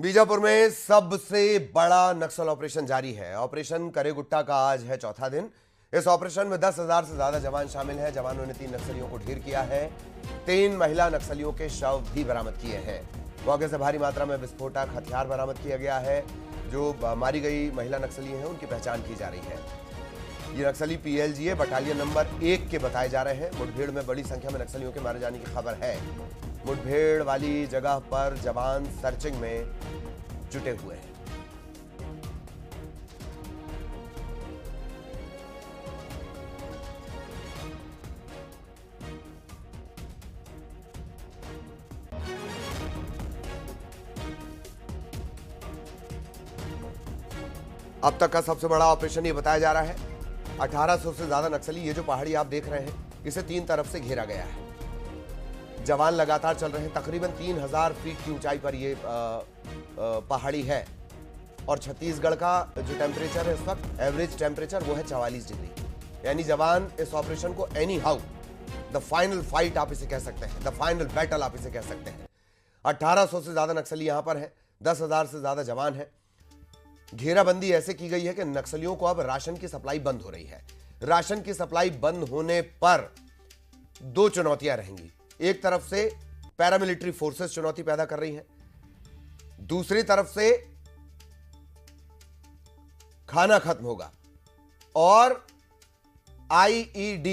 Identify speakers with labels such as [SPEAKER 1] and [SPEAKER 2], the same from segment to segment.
[SPEAKER 1] बीजापुर में सबसे बड़ा नक्सल ऑपरेशन जारी है। ऑपरेशन करे गुट्टा का आज है चौथा दिन। इस ऑपरेशन में 10,000 से ज्यादा जवान शामिल हैं। जवानों ने 3 नक्सलियों को ढेर किया है। 3 महिला नक्सलियों के शव भी बरामद किए हैं। मौके से भारी मात्रा में विस्फोटक हथियार बरामद किया गया है। जो मारी गई महिला नक्सली हैं उनकी पहचान की जा रही है। ये नक्सली PLGA बटालियन नंबर 1 के बताए जा रहे हैं। मुठभेड़ में बड़ी संख्या में नक्सलियों के मारे जाने की खबर है। मुठभेड़ वाली जगह पर जवान सर्चिंग में जुटे हुए हैं। अब तक का सबसे बड़ा ऑपरेशन ये बताया जा रहा है। 1800 से ज्यादा नक्सली, ये जो पहाड़ी आप देख रहे हैं, इसे 3 तरफ से घेरा गया है। जवान लगातार चल रहे हैं। तकरीबन 3000 फीट की ऊंचाई पर ये पहाड़ी है और छत्तीसगढ़ का जो टेम्परेचर है इस वक्त, एवरेज टेम्परेचर, वो है 44 डिग्री। यानी जवान इस ऑपरेशन को any how, the final fight आप इसे कह सकते हैं, द फाइनल बैटल आप इसे कह सकते हैं। 1800 से ज्यादा नक्सली यहां पर हैं। 10,000 से ज्यादा जवान हैं। घेराबंदी ऐसे की गई है कि नक्सलियों को अब राशन की सप्लाई बंद हो रही है। राशन की सप्लाई बंद होने पर 2 चुनौतियां रहेंगी। एक तरफ से पैरामिलिट्री फोर्सेस चुनौती पैदा कर रही हैं, दूसरी तरफ से खाना खत्म होगा और IED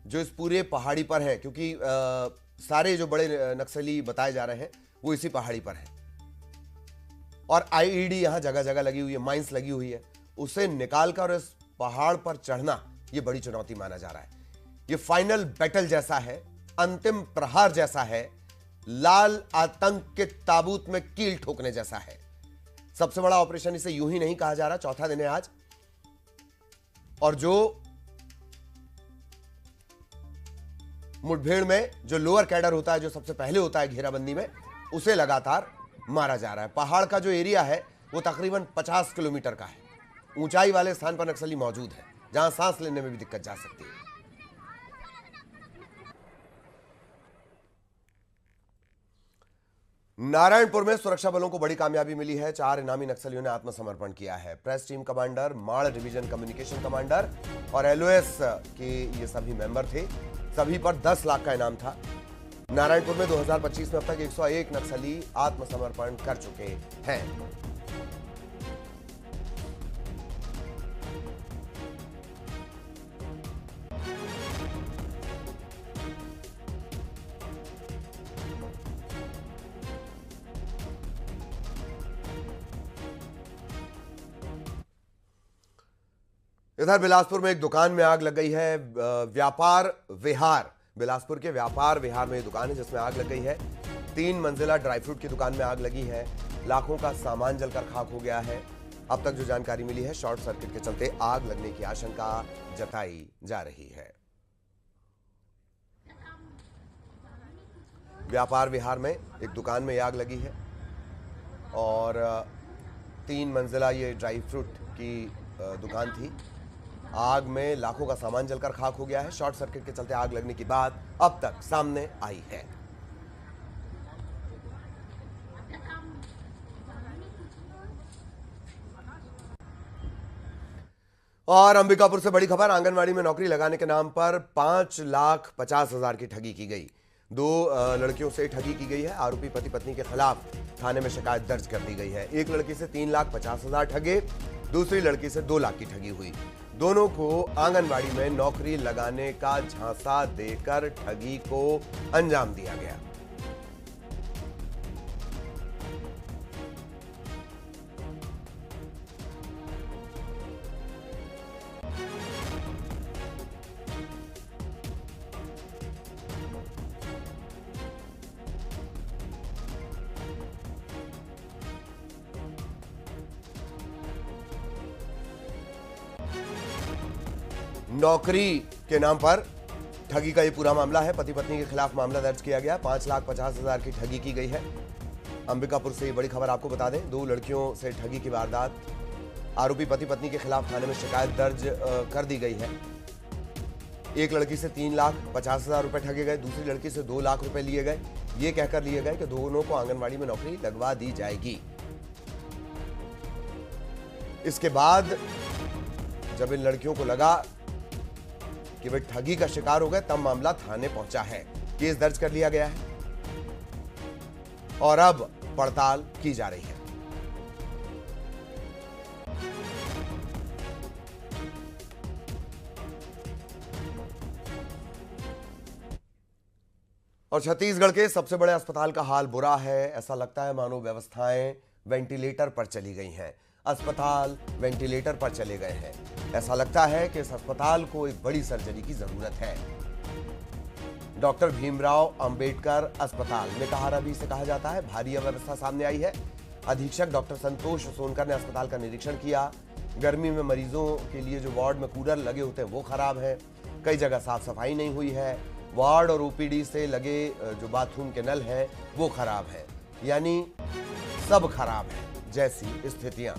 [SPEAKER 1] जो इस पूरे पहाड़ी पर है, क्योंकि सारे जो बड़े नक्सली बताए जा रहे हैं वो इसी पहाड़ी पर है और IED यहां जगह जगह लगी हुई है, माइंस लगी हुई है। उसे निकालकर इस पहाड़ पर चढ़ना यह बड़ी चुनौती माना जा रहा है। यह फाइनल बैटल जैसा है, अंतिम प्रहार जैसा है, लाल आतंक के ताबूत में कील ठोकने जैसा है। सबसे बड़ा ऑपरेशन इसे यूं ही नहीं कहा जा रहा। चौथा दिन है आज और जो मुठभेड़ में जो लोअर कैडर होता है, जो सबसे पहले होता है घेराबंदी में, उसे लगातार मारा जा रहा है। पहाड़ का जो एरिया है वो तकरीबन 50 किलोमीटर का है। ऊंचाई वाले स्थान पर नक्सली मौजूद है जहां सांस लेने में भी दिक्कत जा सकती है। नारायणपुर में सुरक्षा बलों को बड़ी कामयाबी मिली है। 4 इनामी नक्सलियों ने आत्मसमर्पण किया है। प्रेस टीम कमांडर, माड़ डिवीजन कम्युनिकेशन कमांडर और LOS के ये सभी मेंबर थे। सभी पर 10 लाख का इनाम था। नारायणपुर में 2025 में अब तक 101 नक्सली आत्मसमर्पण कर चुके हैं। इधर बिलासपुर में एक दुकान में आग लग गई है। व्यापार विहार, बिलासपुर के व्यापार विहार में एक दुकान है जिसमें आग लग गई है। 3 मंजिला ड्राई फ्रूट की दुकान में आग लगी है। लाखों का सामान जलकर खाक हो गया है। अब तक जो जानकारी मिली है, शॉर्ट सर्किट के चलते आग लगने की आशंका जताई जा रही है। व्यापार विहार में एक दुकान में आग लगी है और 3 मंजिला ये ड्राई फ्रूट की दुकान थी। आग में लाखों का सामान जलकर खाक हो गया है। शॉर्ट सर्किट के चलते आग लगने की बात अब तक सामने आई है। और अंबिकापुर से बड़ी खबर, आंगनवाड़ी में नौकरी लगाने के नाम पर 5,50,000 की ठगी की गई। 2 लड़कियों से ठगी की गई है। आरोपी पति पत्नी के खिलाफ थाने में शिकायत दर्ज कर दी गई है। एक लड़की से 3,50,000 ठगे, दूसरी लड़की से 2 लाख की ठगी हुई। दोनों को आंगनवाड़ी में नौकरी लगाने का झांसा देकर ठगी को अंजाम दिया गया। नौकरी के नाम पर ठगी का ये पूरा मामला है। पति पत्नी के खिलाफ मामला दर्ज किया गया। 5,50,000 की ठगी की गई है। अंबिकापुर से ये बड़ी खबर आपको बता दें, 2 लड़कियों से ठगी की वारदात। आरोपी पति पत्नी के खिलाफ थाने में शिकायत दर्ज कर दी गई है। एक लड़की से 3,50,000 रुपए ठगे गए, दूसरी लड़की से 2 लाख रुपए लिए गए। ये कहकर लिए गए कि दोनों को आंगनवाड़ी में नौकरी लगवा दी जाएगी। इसके बाद जब इन लड़कियों को लगा कि वे ठगी का शिकार हो गए, तब मामला थाने पहुंचा है। केस दर्ज कर लिया गया है और अब पड़ताल की जा रही है। और छत्तीसगढ़ के सबसे बड़े अस्पताल का हाल बुरा है। ऐसा लगता है मानो व्यवस्थाएं वेंटिलेटर पर चली गई हैं। अस्पताल वेंटिलेटर पर चले गए हैं। ऐसा लगता है कि इस अस्पताल को एक बड़ी सर्जरी की जरूरत है। डॉक्टर भीमराव अंबेडकर अस्पताल में कहारा भी इसे कहा जाता है। भारी अव्यवस्था सामने आई है। अधीक्षक डॉक्टर संतोष सोनकर ने अस्पताल का निरीक्षण किया। गर्मी में मरीजों के लिए जो वार्ड में कूलर लगे होते हैं वो खराब है। कई जगह साफ सफाई नहीं हुई है। वार्ड और ओपीडी से लगे जो बाथरूम के नल हैं वो खराब है। यानी सब खराब है जैसी स्थितियां।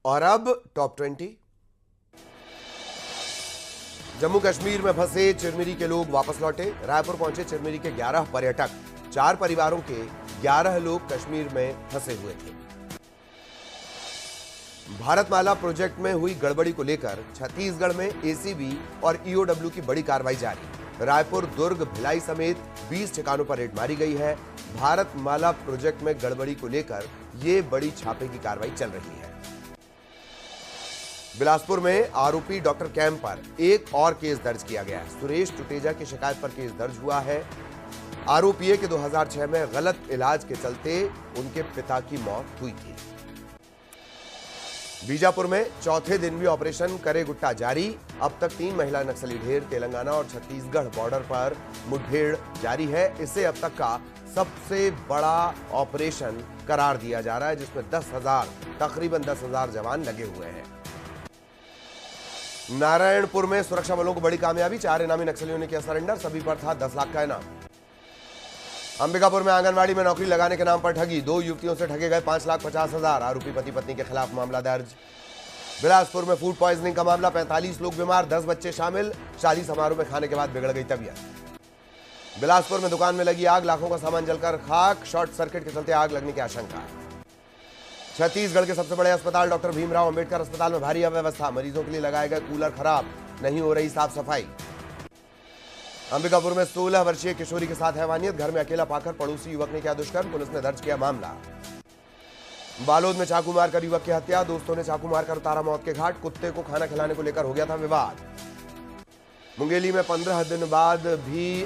[SPEAKER 1] और अब टॉप 20। जम्मू कश्मीर में फंसे चिरमिरी के लोग वापस लौटे। रायपुर पहुंचे चिरमिरी के 11 पर्यटक। 4 परिवारों के 11 लोग कश्मीर में फंसे हुए थे। भारतमाला प्रोजेक्ट में हुई गड़बड़ी को लेकर छत्तीसगढ़ में एसीबी और ईओडब्ल्यू की बड़ी कार्रवाई जारी। रायपुर, दुर्ग, भिलाई समेत 20 ठिकानों पर रेड मारी गई है। भारतमाला प्रोजेक्ट में गड़बड़ी को लेकर यह बड़ी छापे की कार्रवाई चल रही है। बिलासपुर में आरोपी डॉक्टर कैंप पर एक और केस दर्ज किया गया है। सुरेश टुटेजा की शिकायत पर केस दर्ज हुआ है। आरोपी है कि 2006 में गलत इलाज के चलते उनके पिता की मौत हुई थी। बीजापुर में चौथे दिन भी ऑपरेशन करे गुट्टा जारी। अब तक 3 महिला नक्सली ढेर। तेलंगाना और छत्तीसगढ़ बॉर्डर पर मुठभेड़ जारी है। इसे अब तक का सबसे बड़ा ऑपरेशन करार दिया जा रहा है, जिसमें तकरीबन 10,000 जवान लगे हुए हैं। नारायणपुर में सुरक्षा बलों को बड़ी कामयाबी। 4 इनामी नक्सलियों ने किया सरेंडर। सभी पर था 10 लाख का इनाम। अंबिकापुर में आंगनवाड़ी में नौकरी लगाने के नाम पर ठगी। 2 युवतियों से ठगे गए 5,50,000। आरोपी पति पत्नी के खिलाफ मामला दर्ज। बिलासपुर में फूड पॉइजनिंग का मामला। 45 लोग बीमार, 10 बच्चे शामिल। शादी समारोह में खाने के बाद बिगड़ गई तबीयत। बिलासपुर में दुकान में लगी आग, लाखों का सामान जलकर खाक। शॉर्ट सर्किट के चलते आग लगने की आशंका। छत्तीसगढ़ के सबसे बड़े अस्पताल डॉक्टर भीमराव अंबेडकर अस्पताल में भारी अव्यवस्था। मरीजों के लिए लगाए गए कूलर खराब, नहीं हो रही साफ सफाई। अंबिकापुर में 16 वर्षीय किशोरी के साथ हैवानियत। घर में अकेला पाकर पड़ोसी युवक ने किया दुष्कर्म। पुलिस ने दर्ज किया मामला। बालोद में चाकू मारकर युवक की हत्या। दोस्तों ने चाकू मारकर उतारा मौत के घाट। कुत्ते को खाना खिलाने को लेकर हो गया था विवाद। मुंगेली में 15 दिन बाद भी